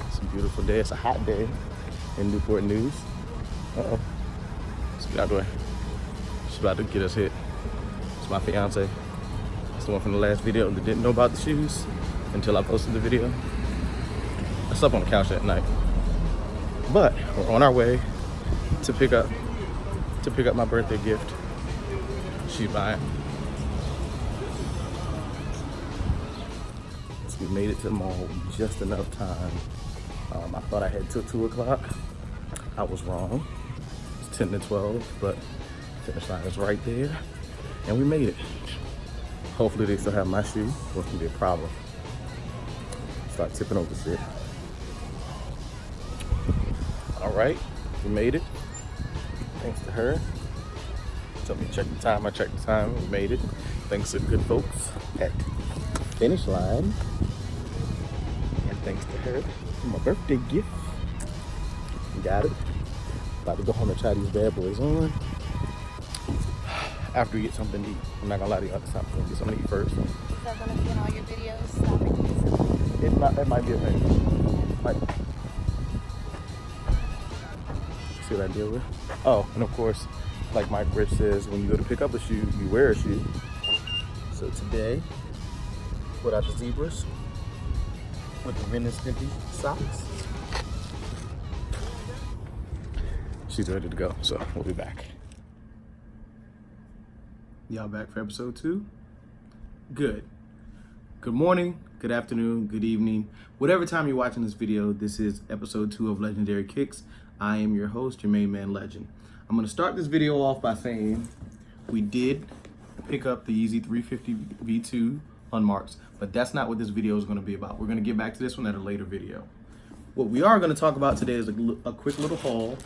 It's a beautiful day. It's a hot day in Newport News. Uh-oh. Let's get out the way. She's about to get us hit. It's my fiance. That's the one from the last video that didn't know about the shoes until I posted the video. I slept on the couch that night. But we're on our way to pick up my birthday gift. She's buying. So we made it to the mall just enough time. I thought I had till 2 o'clock. I was wrong. It's 10 to 12, but finish line is right there. And we made it. Hopefully they still have my shoe, or it's gonna be a problem. Start tipping over shit. All right, we made it. Thanks to her. Told me to check the time. I checked the time. We made it. Thanks to the good folks at Finish Line. And thanks to her for my birthday gift. Got it. About to go home and try these bad boys on. After we get something to eat. I'm not gonna lie to you, I'll stop and get something to eat first. Is that gonna be in all your videos? Stop and eat something? It might be a thing. Might. See what I deal with? Oh, and of course, like Mike Rich says, when you go to pick up a shoe, you wear a shoe. So today, put out the zebras with the Ren and Stimpy socks. She's ready to go, so we'll be back. Y'all back for episode 2? Good. Good morning, good afternoon, good evening. Whatever time you're watching this video, this is episode 2 of Legendary Kicks. I am your host, your main man Legend. I'm gonna start this video off by saying we did pick up the Yeezy 350 V2 unmarked, but that's not what this video is gonna be about. We're gonna get back to this one at a later video. What we are gonna talk about today is a quick little haul.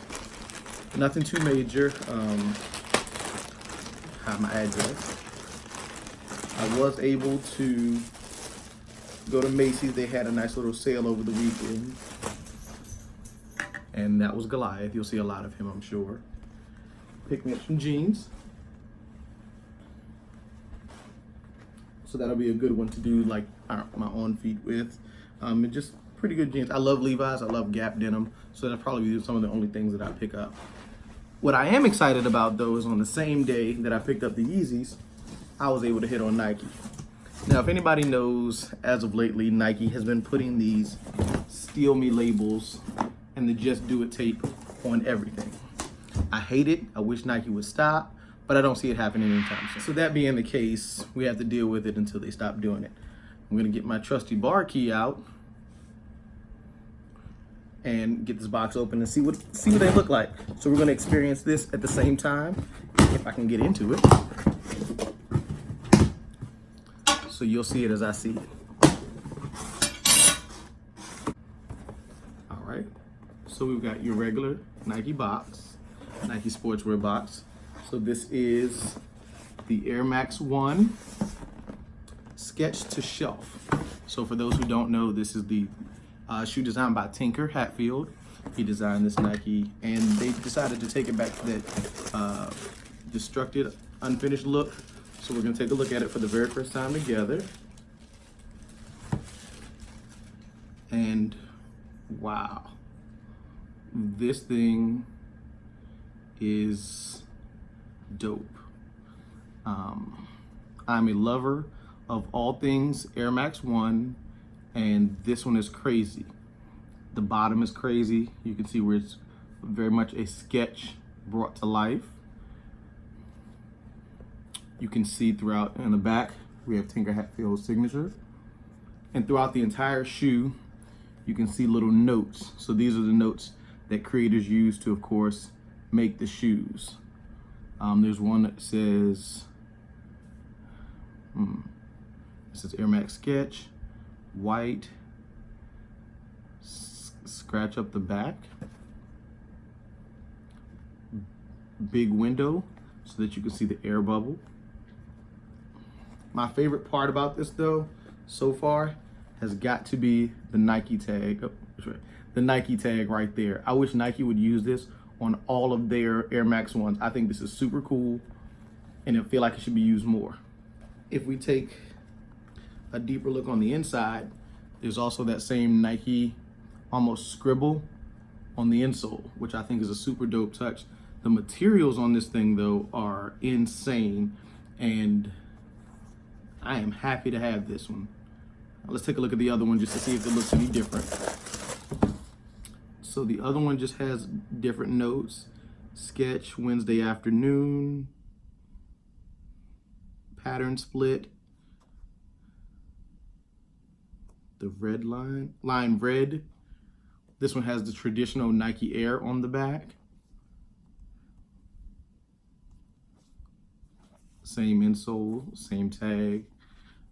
Nothing too major. Have my address. I was able to go to Macy's. They had a nice little sale over the weekend. And that was Goliath. You'll see a lot of him, I'm sure. Pick me up some jeans. So that'll be a good one to do like my on feet with. And just pretty good jeans. I love Levi's, I love Gap denim. So that'll probably be some of the only things that I pick up. What I am excited about though is on the same day that I picked up the Yeezys, I was able to hit on Nike. Now, if anybody knows, as of lately, Nike has been putting these Steal Me labels and the Just Do It tape on everything. I hate it. I wish Nike would stop, but I don't see it happening anytime soon. So that being the case, we have to deal with it until they stop doing it. I'm gonna get my trusty bar key out and get this box open and see what they look like. So we're gonna experience this at the same time, if I can get into it. So you'll see it as I see it. All right, so we've got your regular Nike box, Nike sportswear box. So this is the Air Max 1 Sketch to Shelf. So for those who don't know, this is the shoe designed by Tinker Hatfield. He designed this Nike, and they decided to take it back to that destructed, unfinished look. So we're gonna take a look at it for the very first time together. And wow, this thing is dope. I'm a lover of all things Air Max 1, and this one is crazy. The bottom is crazy. You can see where it's very much a sketch brought to life. You can see throughout in the back, we have Tinker Hatfield's signature. And throughout the entire shoe, you can see little notes. So these are the notes that creators use to, of course, make the shoes. There's one that says, this is Air Max Sketch, white, scratch up the back, big window so that you can see the air bubble. My favorite part about this though, so far, has got to be the Nike tag. Oh, sorry. The Nike tag right there. I wish Nike would use this on all of their Air Max 1s. I think this is super cool, and I feel like it should be used more. If we take a deeper look on the inside, there's also that same Nike almost scribble on the insole, which I think is a super dope touch. The materials on this thing though are insane, and I am happy to have this one. Let's take a look at the other one just to see if it looks any different. So the other one just has different notes. Sketch, Wednesday afternoon, pattern split, the red line red. This one has the traditional Nike Air on the back. Same insole, same tag.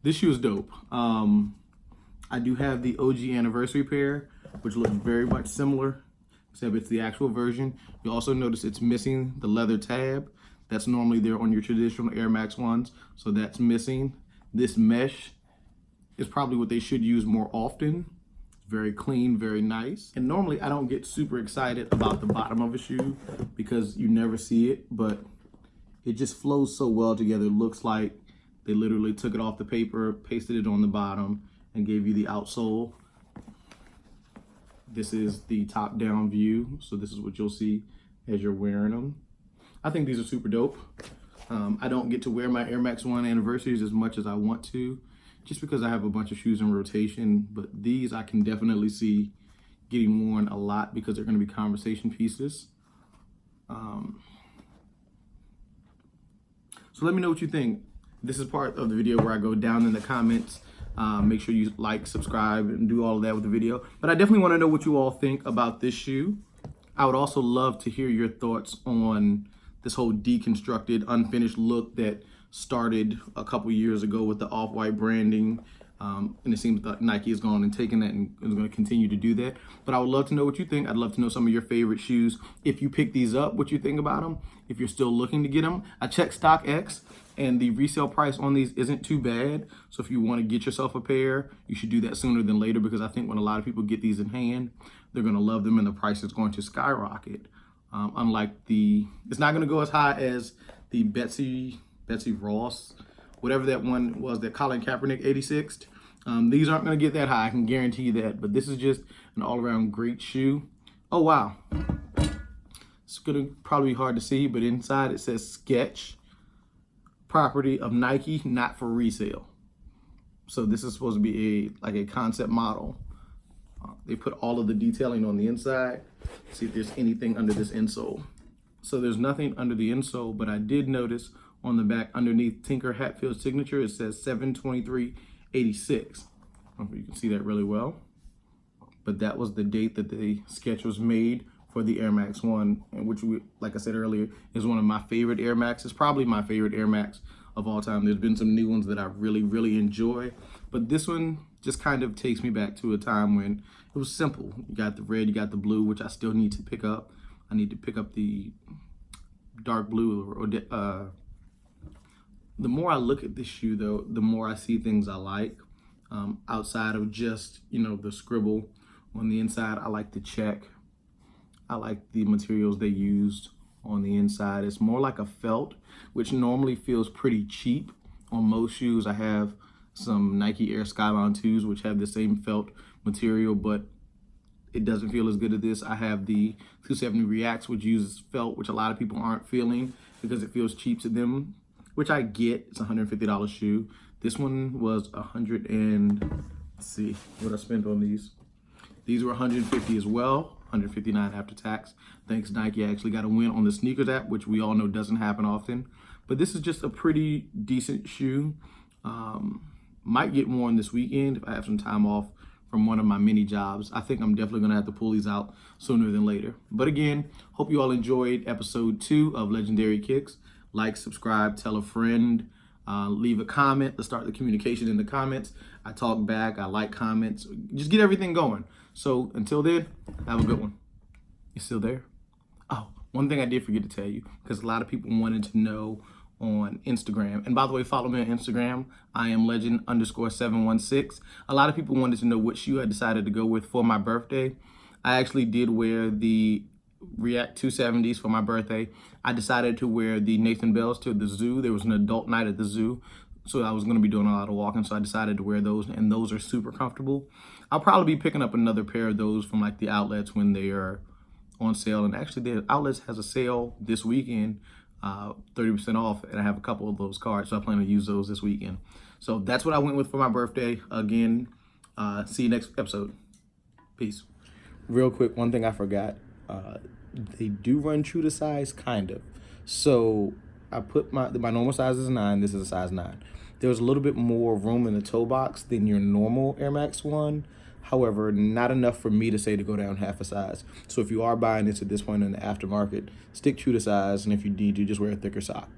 This shoe is dope. I do have the OG anniversary pair, which looks very much similar, except it's the actual version. You'll also notice it's missing the leather tab. That's normally there on your traditional Air Max ones, so that's missing. This mesh is probably what they should use more often. Very clean, very nice. And normally I don't get super excited about the bottom of a shoe because you never see it, but it just flows so well together. It looks like they literally took it off the paper, pasted it on the bottom, and gave you the outsole. This is the top-down view, so this is what you'll see as you're wearing them. I think these are super dope. I don't get to wear my Air Max 1 anniversaries as much as I want to, just because I have a bunch of shoes in rotation, but these I can definitely see getting worn a lot because they're gonna be conversation pieces. So let me know what you think. This is part of the video where I go down in the comments. Make sure you like, subscribe, and do all of that with the video. But I definitely want to know what you all think about this shoe. I would also love to hear your thoughts on this whole deconstructed, unfinished look that started a couple years ago with the off-white branding. And it seems that Nike has gone and taken that and is going to continue to do that. But I would love to know what you think. I'd love to know some of your favorite shoes. If you pick these up, what you think about them. If you're still looking to get them. I checked StockX, and the resale price on these isn't too bad. So if you want to get yourself a pair, you should do that sooner than later, because I think when a lot of people get these in hand, they're going to love them and the price is going to skyrocket. Unlike it's not going to go as high as the Betsy Ross, whatever that one was, that Colin Kaepernick 86th. These aren't going to get that high, I can guarantee you that. But this is just an all-around great shoe. Oh, wow. It's going to probably be hard to see, but inside it says Sketch, property of Nike, not for resale. So this is supposed to be a concept model. They put all of the detailing on the inside. See if there's anything under this insole. So there's nothing under the insole, but I did notice on the back underneath Tinker Hatfield's signature, it says 7/23/86. I don't know if you can see that really well, but that was the date that the sketch was made for the Air Max 1, and which, like I said earlier, is one of my favorite Air Maxes, probably my favorite Air Max of all time. There's been some new ones that I really, really enjoy, but this one just kind of takes me back to a time when it was simple. You got the red, you got the blue, which I still need to pick up. I need to pick up the dark blue, or the more I look at this shoe, though, the more I see things I like. Outside of just, the scribble on the inside, I like the check. I like the materials they used on the inside. It's more like a felt, which normally feels pretty cheap on most shoes. I have some Nike Air Skyline 2s, which have the same felt material, but it doesn't feel as good as this. I have the 270 Reacts, which uses felt, which a lot of people aren't feeling because it feels cheap to them, which I get. It's a $150 shoe. This one was let's see what I spent on these. These were $150 as well, $159 after tax. Thanks Nike, I actually got a win on the sneakers app, which we all know doesn't happen often. But this is just a pretty decent shoe. Might get worn this weekend if I have some time off from one of my many jobs. I think I'm definitely gonna have to pull these out sooner than later. But again, hope you all enjoyed episode 2 of Legendary Kicks. Like, subscribe, tell a friend, leave a comment to start the communication in the comments. I talk back, I like comments, just get everything going. So until then, have a good one. You still there? Oh, one thing I did forget to tell you, because a lot of people wanted to know on Instagram. And by the way, follow me on Instagram. I am legend_716. A lot of people wanted to know what shoe I decided to go with for my birthday. I actually did wear the React 270s for my birthday. I decided to wear the Nathan Bells to the zoo. There was an adult night at the zoo, So I was going to be doing a lot of walking, so I decided to wear those, and those are super comfortable. I'll probably be picking up another pair of those from like the outlets when they are on sale. And actually, the outlets has a sale this weekend, 30% off, and I have a couple of those cards, so I plan to use those this weekend. So that's what I went with for my birthday. Again, see you next episode. Peace. Real quick, one thing I forgot. They do run true to size, kind of. So I put my normal size is a 9. This is a size 9. There's a little bit more room in the toe box than your normal Air Max 1. However, not enough for me to say to go down half a size. So if you are buying this at this point in the aftermarket, stick true to size, and if you need to, just wear a thicker sock.